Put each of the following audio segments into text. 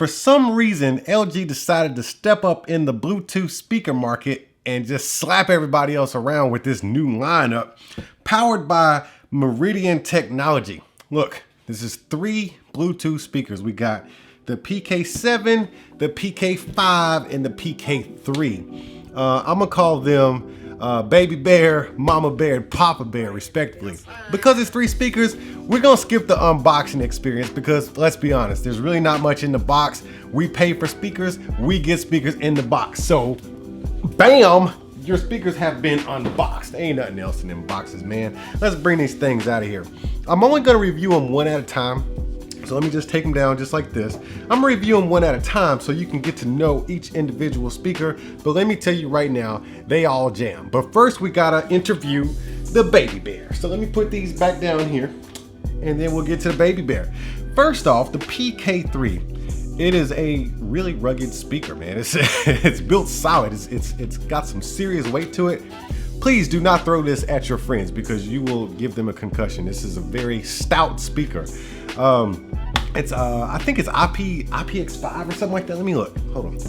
For some reason, LG decided to step up in the Bluetooth speaker market and just slap everybody else around with this new lineup powered by Meridian technology. Look, this is 3 Bluetooth speakers. We got the PK7, the PK5, and the PK3. I'm gonna call them Baby Bear, Mama Bear, and Papa Bear respectively. Because it's 3 speakers, we're gonna skip the unboxing experience because let's be honest, there's really not much in the box. We pay for speakers, we get speakers in the box. So, bam, your speakers have been unboxed. There ain't nothing else in them boxes, man. Let's bring these things out of here. I'm only gonna review them one at a time. So let me just take them down just like this. I'm gonna review them one at a time so you can get to know each individual speaker. But let me tell you right now, they all jam. But first we gotta interview the Baby Bear. So let me put these back down here and then we'll get to the Baby Bear. First off, the PK3. It is a really rugged speaker, man. It's built solid. It's got some serious weight to it. Please do not throw this at your friends because you will give them a concussion. This is a very stout speaker. It's I think it's Aptx5 or something like that. Let me look. Hold on.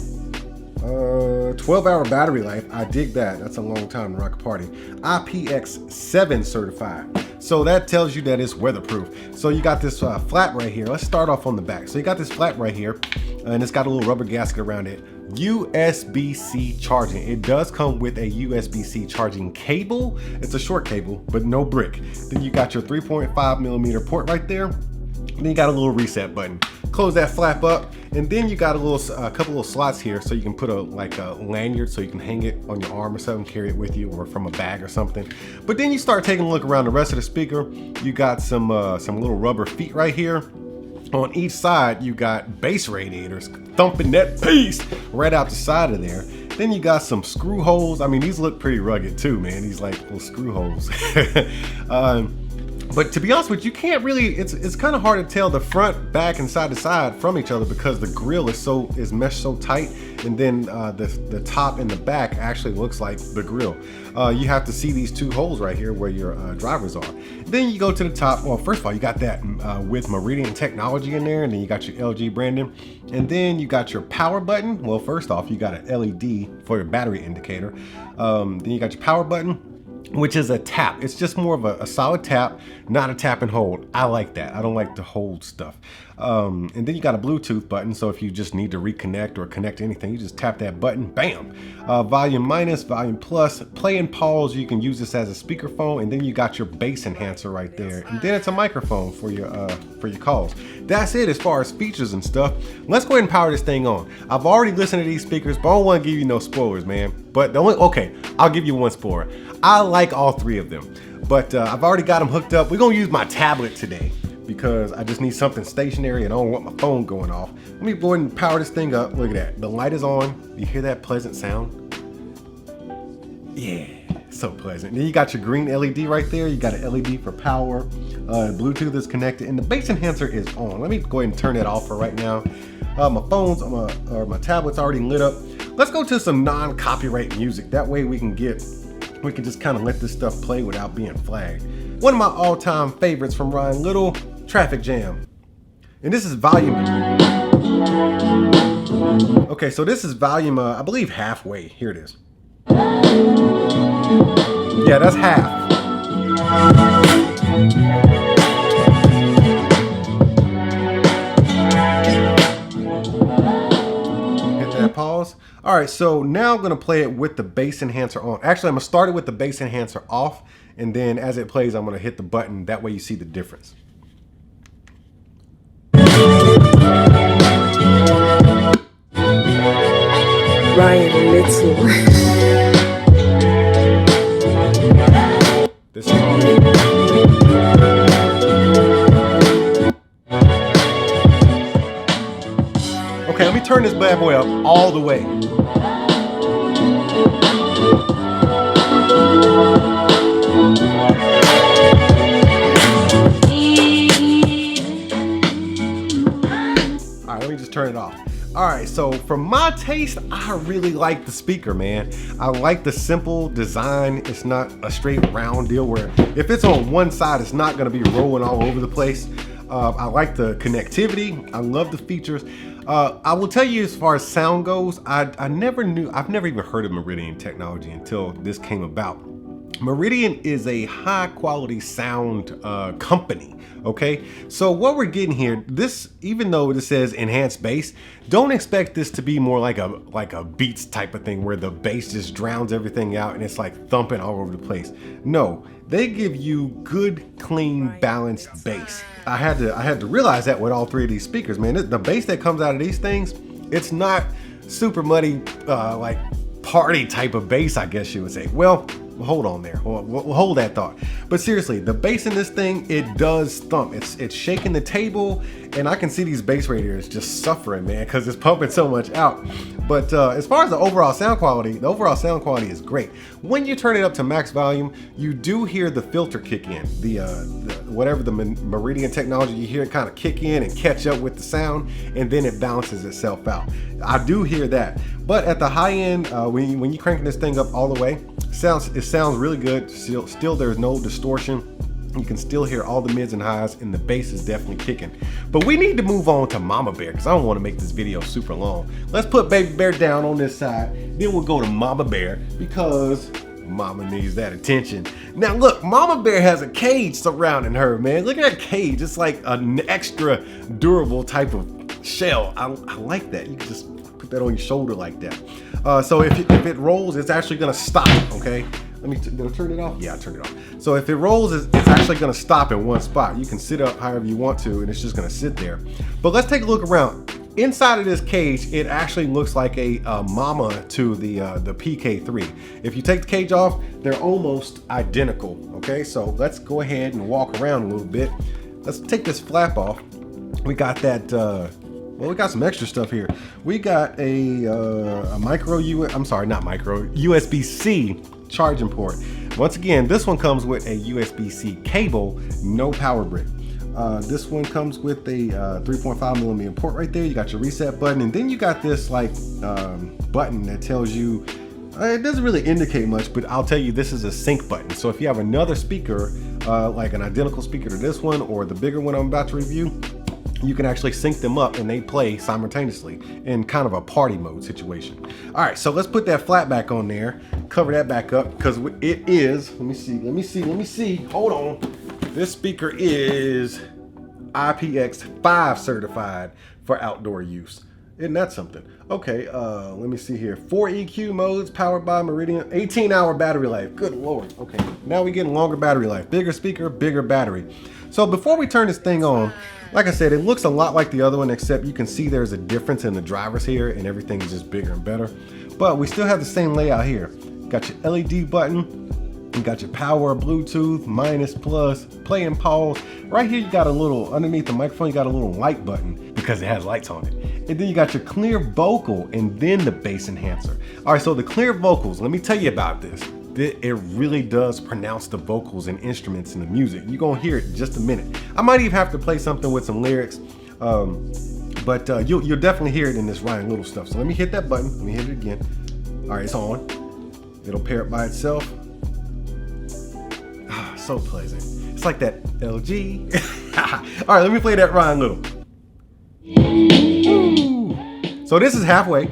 12-hour battery life. I dig that. That's a long time to rock a party. Aptx7 certified. So that tells you that it's weatherproof. So you got this flap right here. Let's start off on the back. So you got this flap right here, and it's got a little rubber gasket around it. USB-C charging. It does come with a USB-C charging cable. It's a short cable, but no brick. Then you got your 3.5mm port right there. Then you got a little reset button. Close that flap up, and then you got a couple little slots here, so you can put a lanyard, so you can hang it on your arm or something, carry it with you, or from a bag or something. But then you start taking a look around the rest of the speaker. You got some little rubber feet right here. On each side, you got bass radiators thumping that bass right out the side of there. Then you got some screw holes. I mean, these look pretty rugged too, man. These like little screw holes. But to be honest with you, can't really, it's kind of hard to tell the front, back, and side to side from each other because the grill is meshed so tight, and then the top and the back actually looks like the grill. You have to see these 2 holes right here where your drivers are. Then you go to the top. Well, first of all, you got that with Meridian technology in there, and then you got your LG branding, and then you got your power button. Well, first off, you got an LED for your battery indicator. Then you got your power button, which is a tap. It's just more of a solid tap, not a tap and hold. I like that. I don't like to hold stuff. And then you got a Bluetooth button, so if you just need to reconnect or connect to anything, you just tap that button, bam. Volume minus, volume plus, play and pause. You can use this as a speakerphone, and then you got your bass enhancer right there. And then it's a microphone for your calls. That's it as far as features and stuff. Let's go ahead and power this thing on. I've already listened to these speakers, but I don't want to give you no spoilers, man. But okay, I'll give you one spoiler. I like all 3 of them, but I've already got them hooked up. We're gonna use my tablet today because I just need something stationary and I don't want my phone going off. Let me go ahead and power this thing up. Look at that. The light is on. You hear that pleasant sound? Yeah, so pleasant. Then you got your green LED right there. You got an LED for power. Bluetooth is connected, and the bass enhancer is on. Let me go ahead and turn that off for right now. My phone's my tablet's already lit up. Let's go to some non-copyright music. That way we can just kind of let this stuff play without being flagged. One of my all-time favorites from Ryan Little, Traffic Jam. And this is volume. Okay, so this is volume, I believe halfway. Here it is. Yeah, that's half. Hit that pause. All right, so now I'm gonna play it with the bass enhancer on. Actually, I'm gonna start it with the bass enhancer off, and then as it plays, I'm gonna hit the button. That way you see the difference. Ryan Little. This is hard. Okay, let me turn this bad boy up all the way. All right, let me just turn it off. All right, so for my taste, I really like the speaker, man. I like the simple design. It's not a straight round deal where if it's on one side, it's not gonna be rolling all over the place. I like the connectivity. I love the features. I will tell you, as far as sound goes, I've never even heard of Meridian technology until this came about. Meridian is a high quality sound company. Okay, so what we're getting here, this, even though this says enhanced bass, don't expect this to be more like a Beats type of thing where the bass just drowns everything out and it's like thumping all over the place. No, they give you good, clean, balanced bass. I had to realize that with all three of these speakers, man. The bass that comes out of these things, it's not super muddy, like party type of bass, I guess you would say. Well, hold on there. We'll hold that thought. But seriously, the bass in this thing, it does thump. It's shaking the table, and I can see these bass radiators just suffering, man, because it's pumping so much out. But as far as the overall sound quality is great. When you turn it up to max volume, you do hear the filter kick in. The whatever the Meridian technology, you hear it kind of kick in and catch up with the sound, and then it balances itself out. I do hear that. But at the high end, when you cranking this thing up all the way, it sounds really good. Still there's no distortion. You can still hear all the mids and highs, and the bass is definitely kicking. But we need to move on to Mama Bear, because I don't want to make this video super long. Let's put Baby Bear down on this side, then we'll go to Mama Bear, because Mama needs that attention. Now look, Mama Bear has a cage surrounding her, man. Look at that cage. It's like an extra durable type of shell. I like that. You can just put that on your shoulder like that. So if it rolls, it's actually gonna stop, okay? Did I turn it off? Yeah, I turned it off. So if it rolls, it's actually gonna stop in one spot. You can sit up however you want to, and it's just gonna sit there. But let's take a look around. Inside of this cage, it actually looks like a mama to the PK3. If you take the cage off, they're almost identical, okay? So let's go ahead and walk around a little bit. Let's take this flap off. We got that, well, we got some extra stuff here. We got a USB-C charging port. Once again, this one comes with a USB-C cable, no power brick. This one comes with a 3.5mm port right there. You got your reset button, and then you got this like button that tells you, it doesn't really indicate much, but I'll tell you this is a sync button. So if you have another speaker, like an identical speaker to this one or the bigger one I'm about to review, you can actually sync them up and they play simultaneously in kind of a party mode situation. All right, so let's put that flat back on there, cover that back up, because it is, let me see, hold on. This speaker is Aptx 5 certified for outdoor use. Isn't that something? Okay, let me see here. 4 EQ modes powered by Meridian, 18-hour battery life. Good Lord. Okay, now we're getting longer battery life. Bigger speaker, bigger battery. So before we turn this thing on, like I said, it looks a lot like the other one, except you can see there's a difference in the drivers here, and everything is just bigger and better. But we still have the same layout here. Got your LED button, you got your power, Bluetooth, minus, plus, play and pause. Right here you got a little, underneath the microphone, you got a little light button because it has lights on it. And then you got your clear vocal and then the bass enhancer. All right, so the clear vocals, let me tell you about this. It really does pronounce the vocals and instruments in the music. You're gonna hear it in just a minute. I might even have to play something with some lyrics, but you'll definitely hear it in this Ryan Little stuff. So let me hit that button, let me hit it again. All right, it's on. It'll pair it by itself. Ah, so pleasant. It's like that LG. All right, let me play that Ryan Little. Ooh. So this is halfway.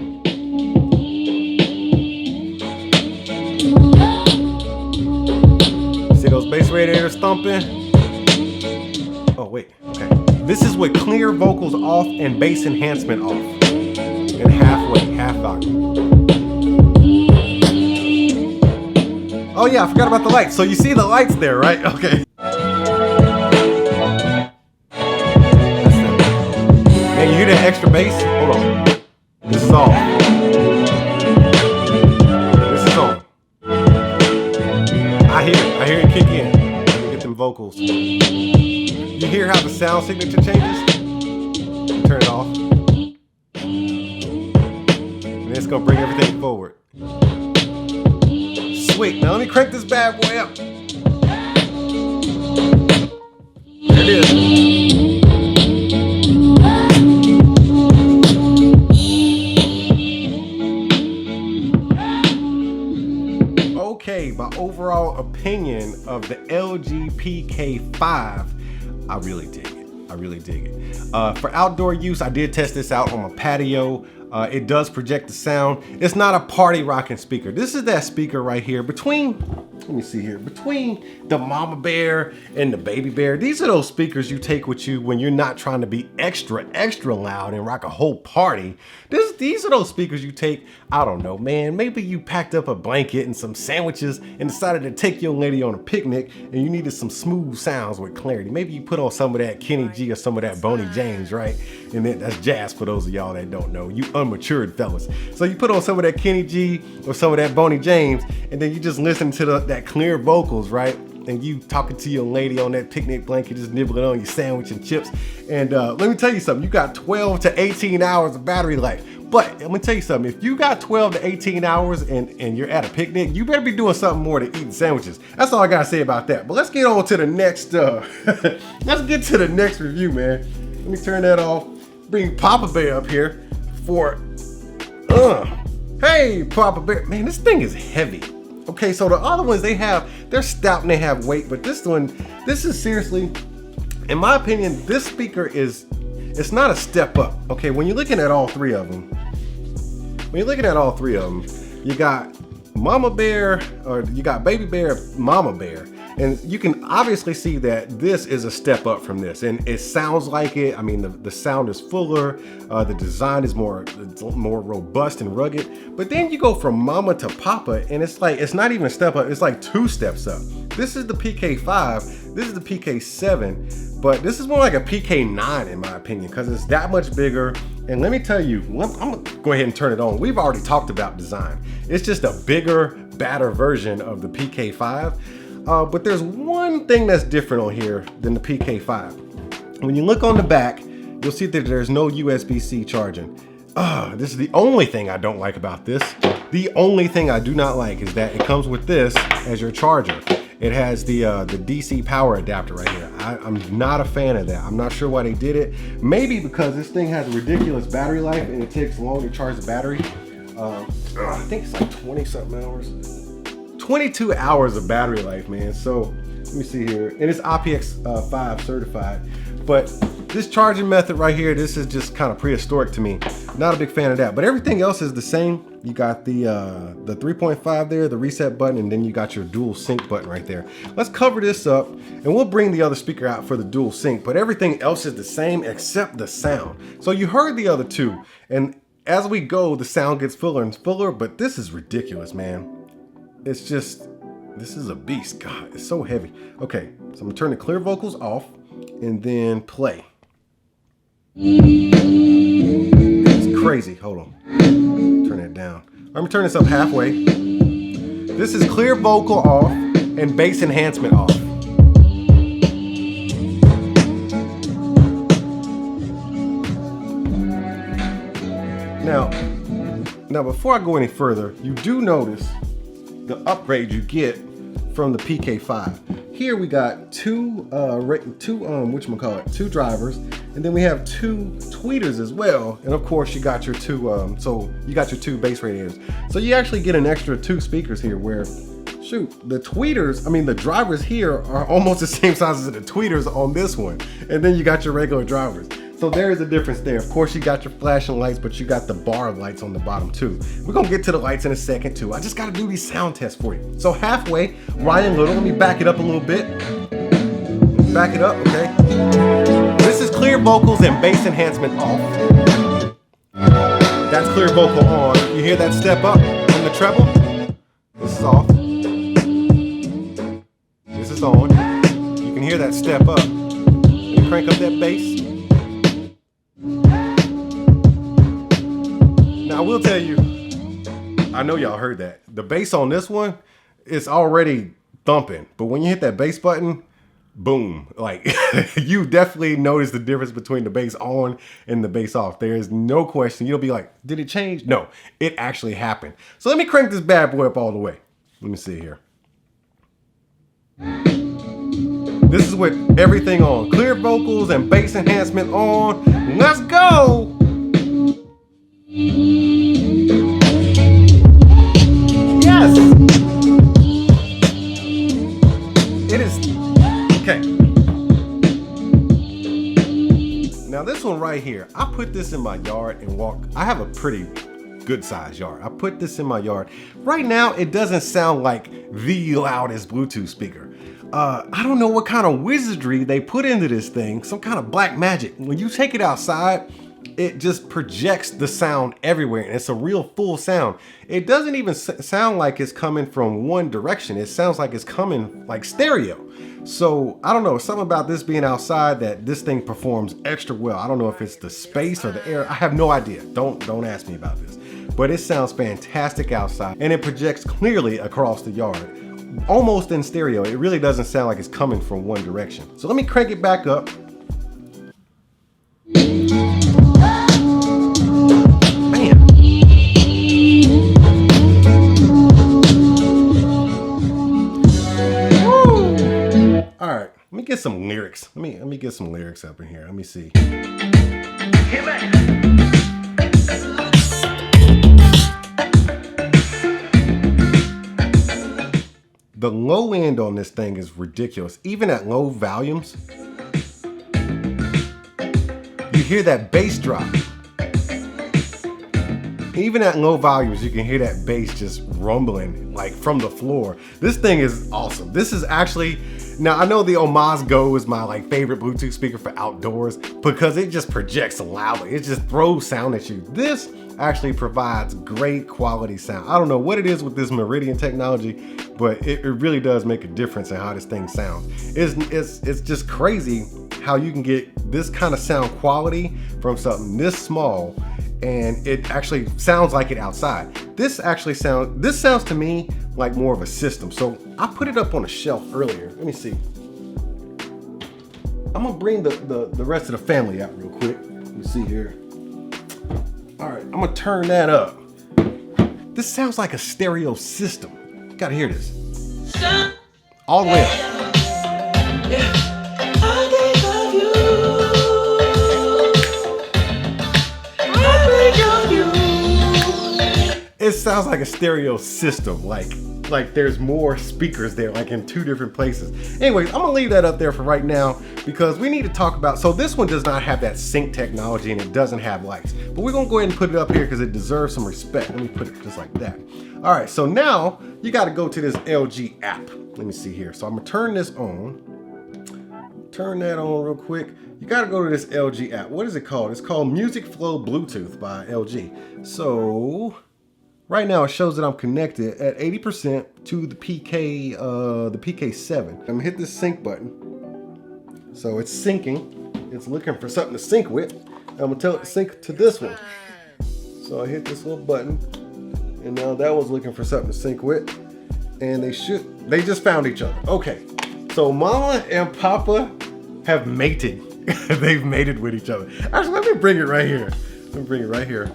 See those bass radiators thumping? Oh wait, okay. This is with clear vocals off and bass enhancement off. And halfway, half volume. Oh yeah, I forgot about the lights. So you see the lights there, right? Okay. Man, you hear that extra bass? Hold on. This is off. This is on. I hear it kick in. Let me get them vocals. You hear how the sound signature changes? Turn it off. And it's gonna bring everything forward. Sweet, now let me crank this bad boy up. There it is. Okay, my overall opinion of the LG PK5, I really dig it. I really dig it. For outdoor use, I did test this out on my patio. It does project the sound. It's not a party rocking speaker. This is that speaker right here between, let me see here, between the mama bear and the baby bear. These are those speakers you take with you when you're not trying to be extra loud and rock a whole party. These are those speakers you take, I don't know, man, maybe you packed up a blanket and some sandwiches and decided to take your lady on a picnic and you needed some smooth sounds with clarity. Maybe you put on some of that Kenny G or some of that Boney James, right? And then that's jazz for those of y'all that don't know, you unmatured fellas. So you put on some of that Kenny G or some of that Boney James, and then you just listen to that clear vocals, right? And you talking to your lady on that picnic blanket, just nibbling on your sandwich and chips. And let me tell you something, you got 12 to 18 hours of battery life. But let me tell you something, if you got 12 to 18 hours and you're at a picnic, you better be doing something more than eating sandwiches. That's all I gotta say about that. But let's get on to the next, let's get to the next review, man. Let me turn that off. Bring Papa Bear up here for, hey, Papa Bear. Man, this thing is heavy. Okay, so the other ones, they're stout and they have weight, but this one, this is seriously, in my opinion, this speaker it's not a step up. Okay, when you're looking at all three of them, you got Mama Bear, or you got Baby Bear, Mama Bear. And you can obviously see that this is a step up from this, and it sounds like it. I mean, the sound is fuller, the design is more robust and rugged. But then you go from Mama to Papa, and it's like, it's not even a step up, it's like 2 steps up. This is the PK5, this is the PK7, but this is more like a PK9 in my opinion, because it's that much bigger. And let me tell you, I'm gonna go ahead and turn it on. We've already talked about design. It's just a bigger, badder version of the PK5. But there's one thing that's different on here than the PK5. When you look on the back, you'll see that there's no USB-C charging. This is the only thing I don't like about this. The only thing I do not like is that it comes with this as your charger. It has the DC power adapter right here. I'm not a fan of that. I'm not sure why they did it. Maybe because this thing has a ridiculous battery life and it takes long to charge the battery. I think it's like 20 something hours. 22 hours of battery life, man. So let me see here, and it's Aptx 5 certified. But this charging method right here, this is just kind of prehistoric to me. Not a big fan of that, but everything else is the same. You got the 3.5 there, the reset button, and then you got your dual sync button right there. Let's cover this up, and we'll bring the other speaker out for the dual sync, but everything else is the same except the sound. So you heard the other two, and as we go, the sound gets fuller and fuller, but this is ridiculous, man. It's just, this is a beast. God, it's so heavy. Okay, so I'm gonna turn the clear vocals off and then play. It's crazy. Hold on. Turn that down. I'm gonna turn this up halfway. This is clear vocal off and bass enhancement off. Now before I go any further, you do notice the upgrade you get from the PK5. Here we got two drivers, and then we have 2 tweeters as well, and of course you got your two bass radiators. So you actually get an extra 2 speakers here, where shoot, the drivers here are almost the same size as the tweeters on this one, and then you got your regular drivers. So there is a difference there. Of course, you got your flashing lights, but you got the bar lights on the bottom too. We're gonna get to the lights in a second too. I just gotta do these sound tests for you. So halfway, Ryan Little, let me back it up a little bit. Back it up, okay? This is clear vocals and bass enhancement off. That's clear vocal on. You hear that step up in the treble? This is off. This is on. You can hear that step up. You crank up that bass. Now I will tell you, I know y'all heard that. The bass on this one is already thumping, but when you hit that bass button, boom, like you definitely notice the difference between the bass on and the bass off. There is no question. You'll be like, did it change? No, it actually happened. So let me crank this bad boy up all the way. Let me see here. This is with everything on. Clear vocals and bass enhancement on. Let's go! Yes! It is, okay. right here. I put this in my yard and walk. I have a pretty good sized yard. I put this in my yard. Right now, it doesn't sound like the loudest Bluetooth speaker. I don't know what kind of wizardry they put into this thing, some kind of black magic. When you take it outside, it just projects the sound everywhere, and it's a real full sound. It doesn't even sound like it's coming from one direction. It sounds like it's coming like stereo. So I don't know, something about this being outside that this thing performs extra well. I don't know if it's the space or the air. I have no idea. Don't ask me about this. But it sounds fantastic outside, and it projects clearly across the yard. Almost in stereo. It really doesn't sound like it's coming from one direction. So let me crank it back up. Man. Woo. All right, let me get some lyrics. Let me get some lyrics up in here. Let me see. The low end on this thing is ridiculous. Even at low volumes, you hear that bass drop. Even at low volumes, you can hear that bass just rumbling like from the floor. This thing is awesome. This is actually, now I know the Omaz Go is my like favorite Bluetooth speaker for outdoors because it just projects loudly. It just throws sound at you. This actually provides great quality sound. I don't know what it is with this Meridian technology, but it really does make a difference in how this thing sounds. It's just crazy how you can get this kind of sound quality from something this small, and it actually sounds like it outside. This sounds to me like more of a system. So I put it up on a shelf earlier. Let me see. I'm gonna bring the rest of the family out real quick. Let me see here. All right, I'm gonna turn that up. This sounds like a stereo system. You gotta hear this. All the way up. It sounds like a stereo system, like there's more speakers there, like in two different places. Anyways, I'm gonna leave that up there for right now because we need to talk about, so this one does not have that sync technology and it doesn't have lights, but we're gonna go ahead and put it up here because it deserves some respect. Let me put it just like that. All right, so now you gotta go to this LG app. Let me see here. So I'm gonna turn this on. Turn that on real quick. You gotta go to this LG app. What is it called? It's called Music Flow Bluetooth by LG. So, right now it shows that I'm connected at 80% to the PK7. I'm gonna hit this sync button. So it's syncing. It's looking for something to sync with. I'm gonna tell it to sync to this one. So I hit this little button, and now that one's looking for something to sync with. And they just found each other. Okay, so Mama and Papa have mated. They've mated with each other. Actually, let me bring it right here. Let me bring it right here.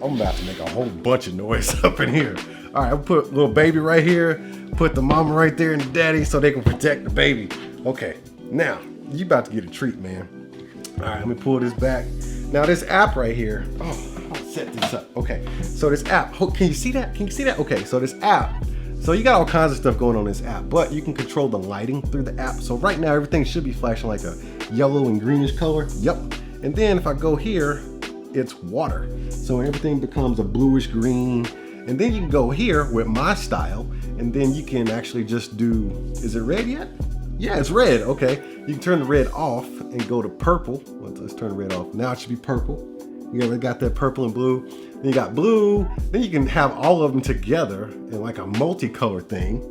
I'm about to make a whole bunch of noise up in here. All right, I'll put little baby right here, put the mama right there and the daddy so they can protect the baby. Okay, now, you about to get a treat, man. All right, let me pull this back. Now this app right here, I'll set this up. Okay, so this app, can you see that? Can you see that? Okay, so this app, so you got all kinds of stuff going on in this app, but you can control the lighting through the app. So right now, everything should be flashing like a yellow and greenish color. Yep, and then if I go here, it's water. So everything becomes a bluish green. And then you can go here with my style, and then you can actually just do, is it red yet? Yeah, it's red, okay. You can turn the red off and go to purple. Let's turn the red off. Now it should be purple. You got that purple and blue. Then you got blue. Then you can have all of them together in like a multicolor thing.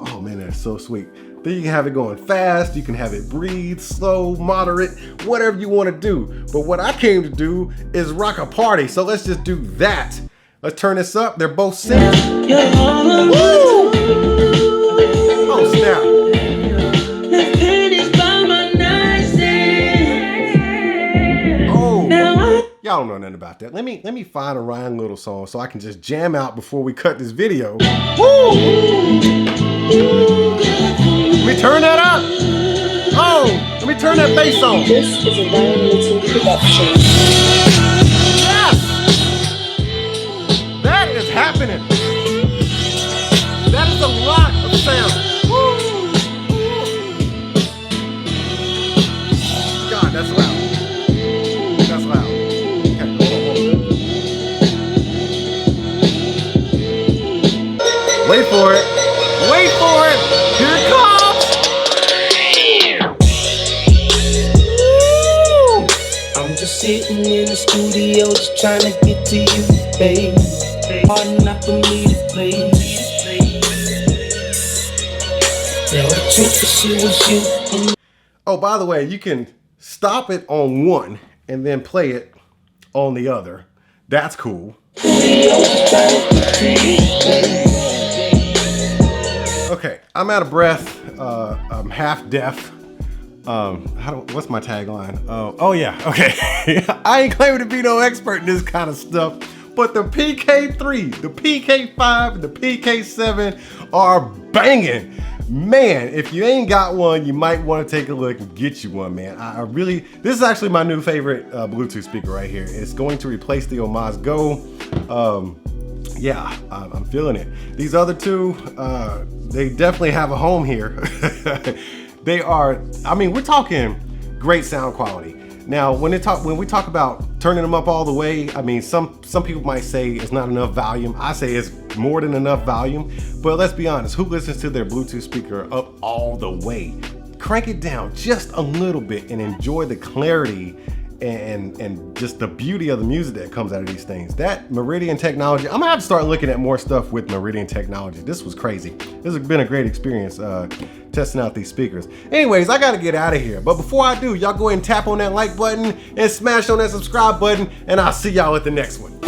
Oh man, that's so sweet. Then you can have it going fast, you can have it breathe, slow, moderate, whatever you want to do. But what I came to do is rock a party, so let's just do that. Let's turn this up, they're both singing. Woo! Oh snap. Oh, y'all don't know nothing about that. Let me find a rhyme little song so I can just jam out before we cut this video. Woo! Let me turn that up. Oh, let me turn that bass on. This is a Ryan Little production. Yes! That is happening. That is a lot of sound. Woo! God, that's loud. That's video just trying to get to you, babe. Hard enough for me to play. Tell the truth, that she was you. Oh, by the way, you can stop it on one and then play it on the other. That's cool. Okay, I'm out of breath. I'm half deaf. What's my tagline? Oh yeah, okay. I ain't claiming to be no expert in this kind of stuff, but the PK3, the PK5, and the PK7 are banging. Man, if you ain't got one, you might want to take a look and get you one, man. This is actually my new favorite Bluetooth speaker right here. It's going to replace the Omaz Go. Yeah, I'm feeling it. These other two, they definitely have a home here. They are, I mean, we're talking great sound quality. Now, when we talk about turning them up all the way, I mean, some people might say it's not enough volume. I say it's more than enough volume, but let's be honest, who listens to their Bluetooth speaker up all the way? Crank it down just a little bit and enjoy the clarity and just the beauty of the music that comes out of these things. That Meridian technology, I'm gonna have to start looking at more stuff with Meridian technology. This was crazy. This has been a great experience testing out these speakers. Anyways, I gotta get out of here. But before I do, y'all go ahead and tap on that like button and smash on that subscribe button, and I'll see y'all at the next one.